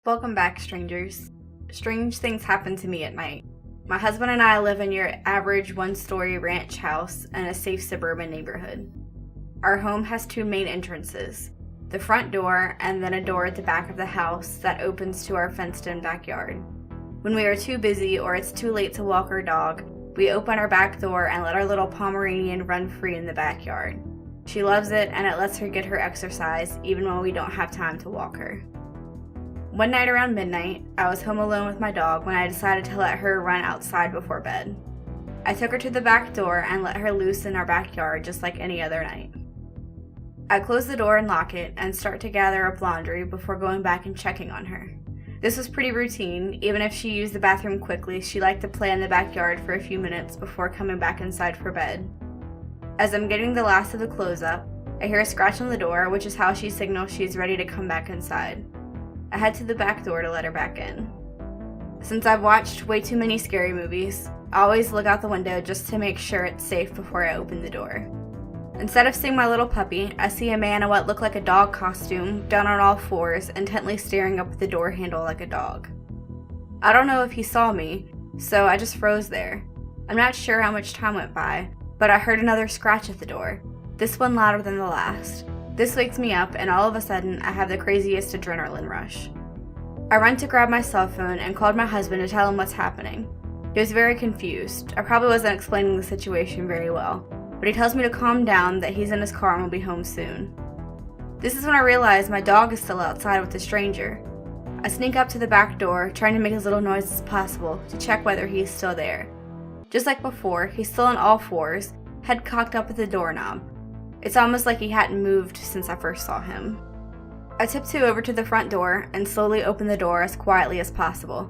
Welcome back, strangers. Strange things happen to me at night. My husband and I live in your average one-story ranch house in a safe suburban neighborhood. Our home has two main entrances, the front door and then a door at the back of the house that opens to our fenced-in backyard. When we are too busy or it's too late to walk our dog, we open our back door and let our little Pomeranian run free in the backyard. She loves it and it lets her get her exercise even when we don't have time to walk her. One night around midnight, I was home alone with my dog when I decided to let her run outside before bed. I took her to the back door and let her loose in our backyard just like any other night. I close the door and lock it and start to gather up laundry before going back and checking on her. This was pretty routine. Even if she used the bathroom quickly, she liked to play in the backyard for a few minutes before coming back inside for bed. As I'm getting the last of the clothes up, I hear a scratch on the door, which is how she signals she's ready to come back inside. I head to the back door to let her back in. Since I've watched way too many scary movies, I always look out the window just to make sure it's safe before I open the door. Instead of seeing my little puppy, I see a man in what looked like a dog costume, down on all fours, intently staring up at the door handle like a dog. I don't know if he saw me, so I just froze there. I'm not sure how much time went by, but I heard another scratch at the door, this one louder than the last. This wakes me up, and all of a sudden, I have the craziest adrenaline rush. I run to grab my cell phone and called my husband to tell him what's happening. He was very confused. I probably wasn't explaining the situation very well, but he tells me to calm down, that he's in his car and will be home soon. This is when I realize my dog is still outside with the stranger. I sneak up to the back door, trying to make as little noise as possible to check whether he is still there. Just like before, he's still on all fours, head cocked up at the doorknob. It's almost like he hadn't moved since I first saw him. I tiptoe over to the front door and slowly open the door as quietly as possible.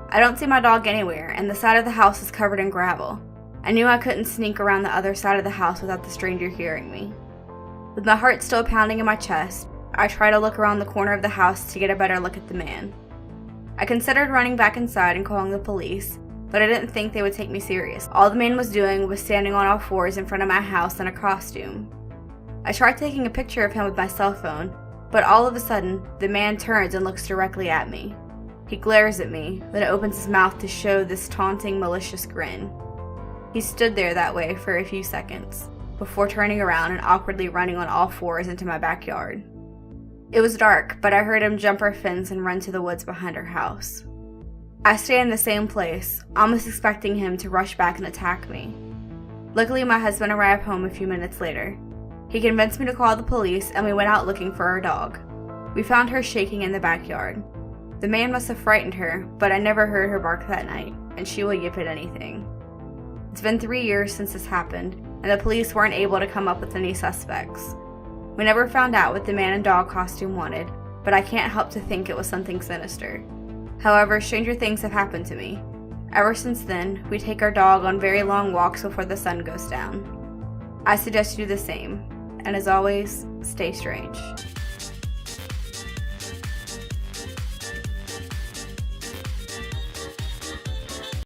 I don't see my dog anywhere, and the side of the house is covered in gravel. I knew I couldn't sneak around the other side of the house without the stranger hearing me. With my heart still pounding in my chest, I try to look around the corner of the house to get a better look at the man. I considered running back inside and calling the police, but I didn't think they would take me serious. All the man was doing was standing on all fours in front of my house in a costume. I tried taking a picture of him with my cell phone, but all of a sudden, the man turns and looks directly at me. He glares at me, then opens his mouth to show this taunting, malicious grin. He stood there that way for a few seconds, before turning around and awkwardly running on all fours into my backyard. It was dark, but I heard him jump our fence and run to the woods behind our house. I stayed in the same place, almost expecting him to rush back and attack me. Luckily, my husband arrived home a few minutes later. He convinced me to call the police, and we went out looking for our dog. We found her shaking in the backyard. The man must have frightened her, but I never heard her bark that night, and she will yip at anything. It's been 3 years since this happened, and the police weren't able to come up with any suspects. We never found out what the man in dog costume wanted, but I can't help to think it was something sinister. However, stranger things have happened to me. Ever since then, we take our dog on very long walks before the sun goes down. I suggest you do the same. And as always, stay strange.